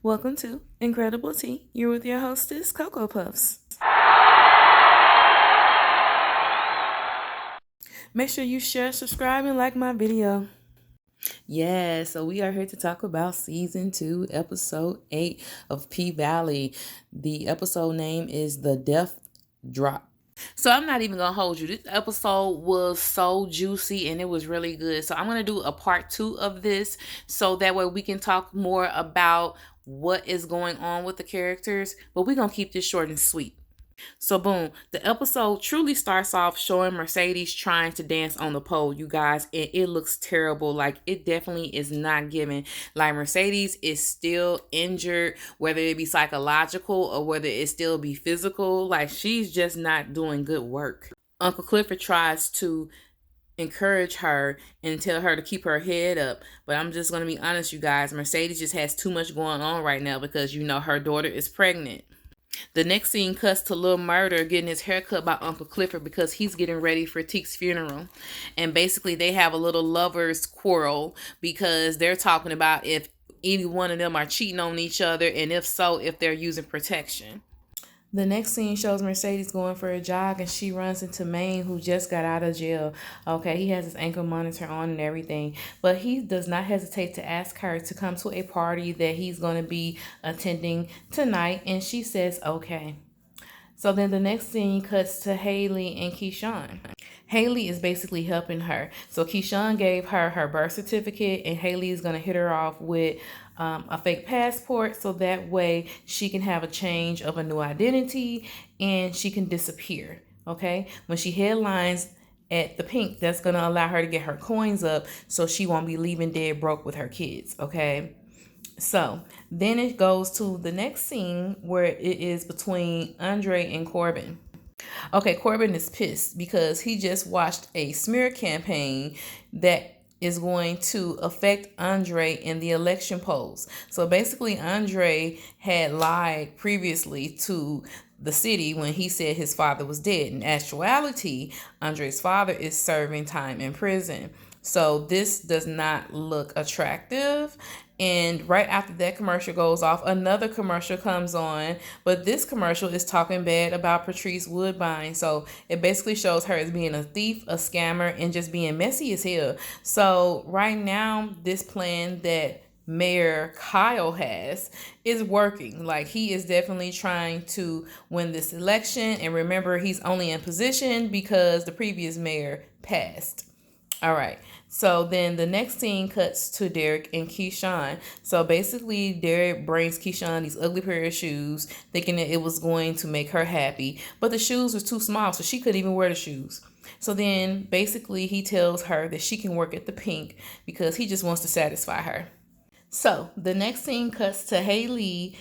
Welcome to Incredible Tea. You're with your hostess, Cocoa Puffs. Make sure you share, subscribe, and like my video. Yeah, so we are here to talk about season 2, episode 8 of P-Valley. The episode name is The Death Drop. So I'm not even gonna hold you. This episode was so juicy and it was really good. So I'm gonna do a part 2 of this so that way we can talk more about what is going on with the characters. But we're gonna keep this short and sweet. So boom, the episode truly starts off showing Mercedes trying to dance on the pole, you guys, and it looks terrible. Like, it definitely is not giving. Like, Mercedes is still injured, whether it be psychological or whether it still be physical. Like, she's just not doing good work. Uncle Clifford tries to encourage her and tell her to keep her head up, but I'm just going to be honest, you guys, Mercedes just has too much going on right now because, you know, her daughter is pregnant. The next scene cuts to Lil Murder getting his hair cut by Uncle Clifford because he's getting ready for Teek's funeral. And basically they have a little lovers quarrel because they're talking about if any one of them are cheating on each other, and if so, if they're using protection. The next scene shows Mercedes going for a jog and she runs into Maine, who just got out of jail. Okay, he has his ankle monitor on and everything, but he does not hesitate to ask her to come to a party that he's going to be attending tonight, and she says okay. So then the next scene cuts to Haley and Keyshawn. Haley is basically helping her. So Keyshawn gave her her birth certificate, and Haley is going to hit her off with a fake passport so that way she can have a change of a new identity and she can disappear. Okay, when she headlines at the Pink, that's going to allow her to get her coins up so she won't be leaving dead broke with her kids. Okay, so then it goes to the next scene where it is between Andre and Corbin. Okay, Corbin is pissed because he just watched a smear campaign that is going to affect Andre in the election polls. So basically, Andre had lied previously to the city when he said his father was dead. In actuality, Andre's father is serving time in prison. So this does not look attractive. And right after that commercial goes off, another commercial comes on. But this commercial is talking bad about Patrice Woodbine. So it basically shows her as being a thief, a scammer, and just being messy as hell. So right now, this plan that Mayor Kyle has is working. Like, he is definitely trying to win this election. And remember, he's only in position because the previous mayor passed. All right. So then the next scene cuts to Derek and Keyshawn. So basically, Derek brings Keyshawn these ugly pair of shoes, thinking that it was going to make her happy. But the shoes were too small, so she couldn't even wear the shoes. So then basically he tells her that she can work at the Pink because he just wants to satisfy her. So the next scene cuts to Haley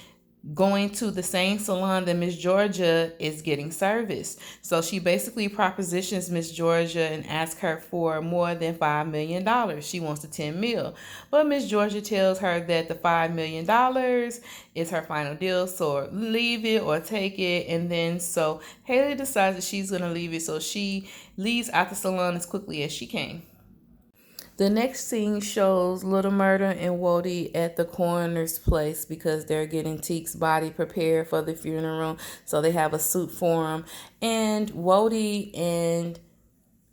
going to the same salon that Miss Georgia is getting service. So she basically propositions Miss Georgia and asks her for more than $5 million. She wants the 10 mil. But Miss Georgia tells her that the $5 million is her final deal. So leave it or take it. And then so Haley decides that she's going to leave it. So she leaves out the salon as quickly as she came. The next scene shows Little Murder and Wody at the coroner's place because they're getting Teek's body prepared for the funeral. So they have a suit for him. And Wody and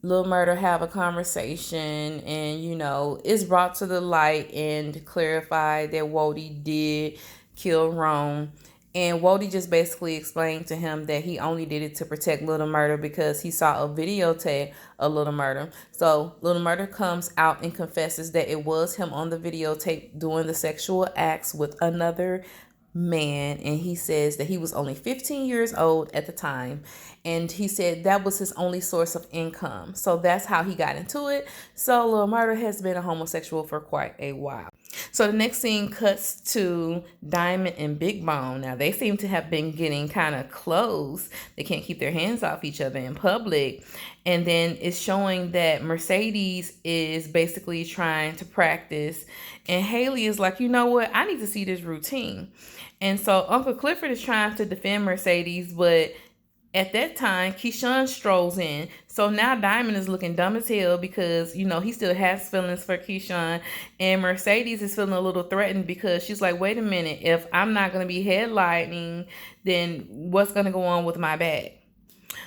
Little Murder have a conversation, and, you know, it's brought to the light and clarified that Wody did kill Rome. And Wody just basically explained to him that he only did it to protect Little Murder because he saw a videotape of Little Murder. So Little Murder comes out and confesses that it was him on the videotape doing the sexual acts with another man, and he says that he was only 15 years old at the time, and he said that was his only source of income. So that's how he got into it. So Lil Murder has been a homosexual for quite a while. So the next scene cuts to Diamond and Big Bone. Now they seem to have been getting kind of close. They can't keep their hands off each other in public. And then it's showing that Mercedes is basically trying to practice. And Haley is like, you know what? I need to see this routine. And so Uncle Clifford is trying to defend Mercedes, but At that time, Keyshawn strolls in. So now Diamond is looking dumb as hell because, he still has feelings for Keyshawn. And Mercedes is feeling a little threatened because she's like, wait a minute, if I'm not going to be headlining, then what's going to go on with my bag?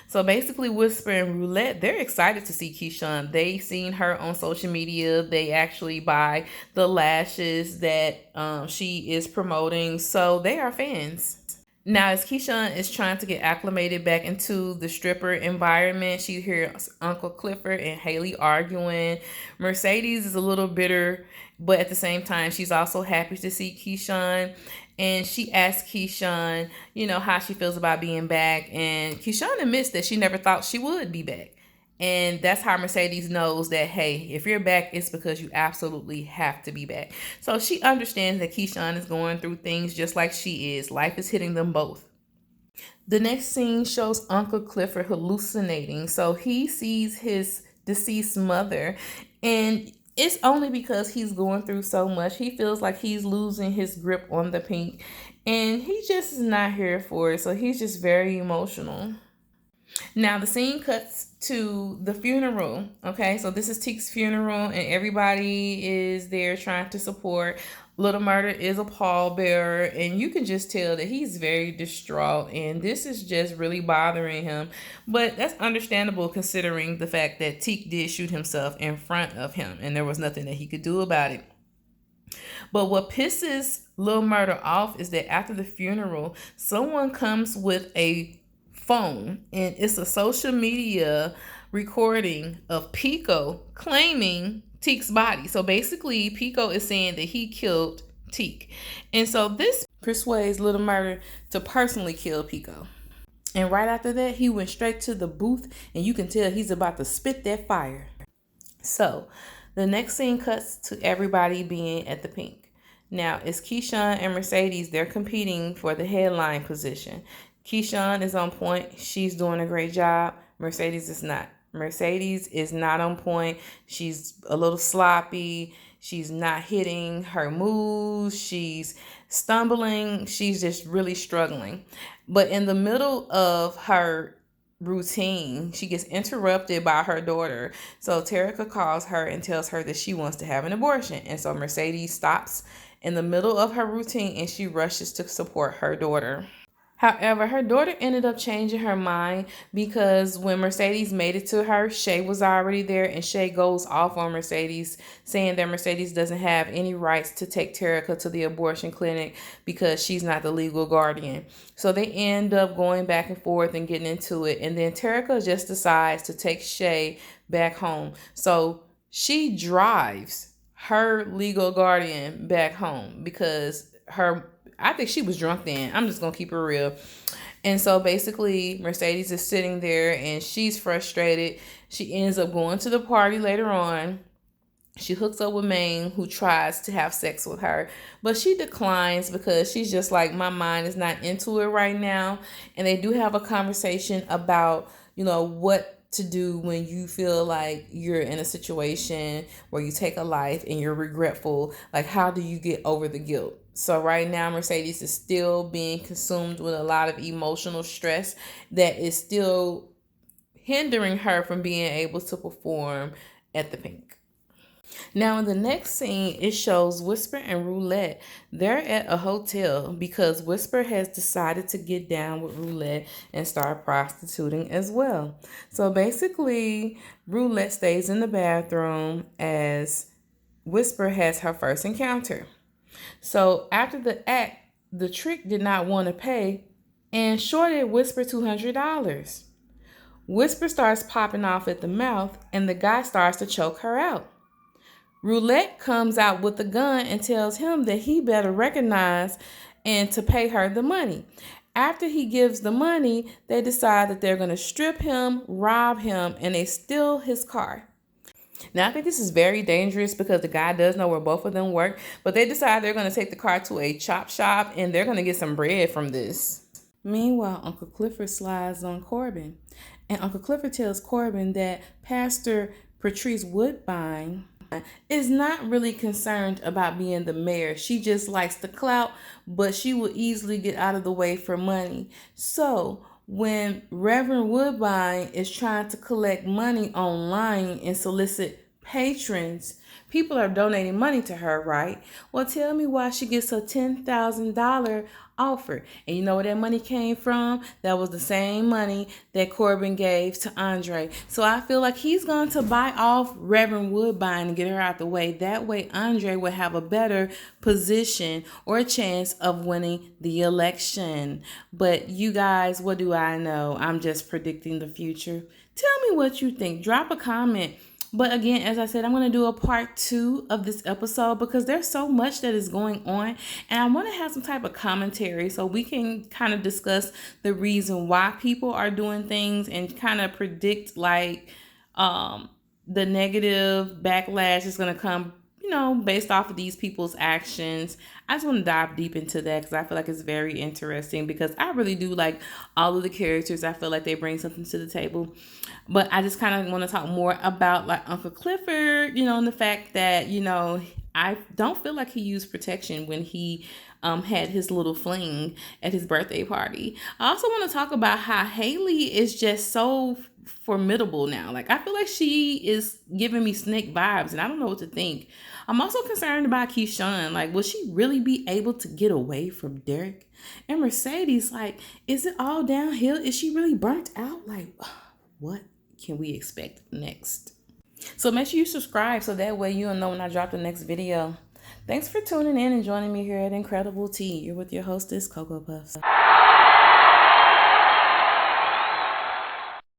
So basically, Whisper and Roulette, they're excited to see Keyshawn. They seen her on social media. They actually buy the lashes that she is promoting. So they are fans. Now, as Keyshawn is trying to get acclimated back into the stripper environment, she hears Uncle Clifford and Haley arguing. Mercedes is a little bitter, but at the same time, she's also happy to see Keyshawn. And she asks Keyshawn, how she feels about being back. And Keyshawn admits that she never thought she would be back. And that's how Mercedes knows that, hey, if you're back, it's because you absolutely have to be back. So she understands that Keyshawn is going through things just like she is. Life is hitting them both. The next scene shows Uncle Clifford hallucinating. So he sees his deceased mother, and it's only because he's going through so much. He feels like he's losing his grip on the pink, and he just is not here for it. So he's just very emotional. Now the scene cuts to the funeral. Okay, so this is Teek's funeral, and everybody is there trying to support. Little Murder is a pallbearer, and you can just tell that he's very distraught, and this is just really bothering him. But that's understandable considering the fact that Teek did shoot himself in front of him, and there was nothing that he could do about it. But what pisses Little Murder off is that after the funeral, someone comes with a phone, and it's a social media recording of Pico claiming Teek's body. So basically, Pico is saying that he killed Teek. And so this persuades Little Murder to personally kill Pico. And right after that, he went straight to the booth, and you can tell he's about to spit that fire. So the next scene cuts to everybody being at the pink. Now, it's Keyshawn and Mercedes. They're competing for the headline position. Keyshawn is on point. She's doing a great job. Mercedes is not. Mercedes is not on point. She's a little sloppy. She's not hitting her moves. She's stumbling. She's just really struggling. But in the middle of her routine, she gets interrupted by her daughter. So Terica calls her and tells her that she wants to have an abortion. And so Mercedes stops in the middle of her routine and she rushes to support her daughter. However, her daughter ended up changing her mind because when Mercedes made it to her, Shay was already there, and Shay goes off on Mercedes, saying that Mercedes doesn't have any rights to take Terica to the abortion clinic because she's not the legal guardian. So they end up going back and forth and getting into it, and then Terica just decides to take Shay back home. So she drives her legal guardian back home because I think she was drunk then. I'm just going to keep it real. And so basically, Mercedes is sitting there and she's frustrated. She ends up going to the party later on. She hooks up with Maine, who tries to have sex with her. But she declines because she's just like, my mind is not into it right now. And they do have a conversation about, what to do when you feel like you're in a situation where you take a life and you're regretful. Like, how do you get over the guilt? So right now, Mercedes is still being consumed with a lot of emotional stress that is still hindering her from being able to perform at the pink. Now, in the next scene, it shows Whisper and Roulette. They're at a hotel because Whisper has decided to get down with Roulette and start prostituting as well. So basically, Roulette stays in the bathroom as Whisper has her first encounter. So after the act, the trick did not want to pay and shorted Whisper $200. Whisper starts popping off at the mouth and the guy starts to choke her out. Roulette comes out with a gun and tells him that he better recognize and to pay her the money. After he gives the money, they decide that they're going to strip him, rob him, and they steal his car. Now, I think this is very dangerous because the guy does know where both of them work, but they decide they're going to take the car to a chop shop and they're going to get some bread from this. Meanwhile, Uncle Clifford slides on Corbin, and Uncle Clifford tells Corbin that Pastor Patrice Woodbine is not really concerned about being the mayor. She just likes the clout, but she will easily get out of the way for money. So when Reverend Woodbine is trying to collect money online and solicit patrons, people are donating money to her, right? Well, tell me why she gets a $10,000 offer. And you know where that money came from? That was the same money that Corbin gave to Andre. So I feel like he's going to buy off Reverend Woodbine and get her out the way. That way Andre will have a better position or a chance of winning the election. But you guys, what do I know? I'm just predicting the future. Tell me what you think. Drop a comment. But again, as I said, I'm going to do a part 2 of this episode because there's so much that is going on. And I want to have some type of commentary so we can kind of discuss the reason why people are doing things and kind of predict like the negative backlash is going to come, based off of these people's actions. I just want to dive deep into that because I feel like it's very interesting because I really do like all of the characters. I feel like they bring something to the table. But I just kind of want to talk more about like Uncle Clifford, and the fact that, I don't feel like he used protection when he had his little fling at his birthday party. I also want to talk about how Haley is just so formidable now. Like, I feel like she is giving me Snake vibes and I don't know what to think. I'm also concerned about Keyshawn. Like, will she really be able to get away from Derek? And Mercedes, like, is it all downhill? Is she really burnt out? Like, what can we expect next? So make sure you subscribe so that way you'll know when I drop the next video. Thanks for tuning in and joining me here at Incredible Tea. You're with your hostess, Cocoa Puffs.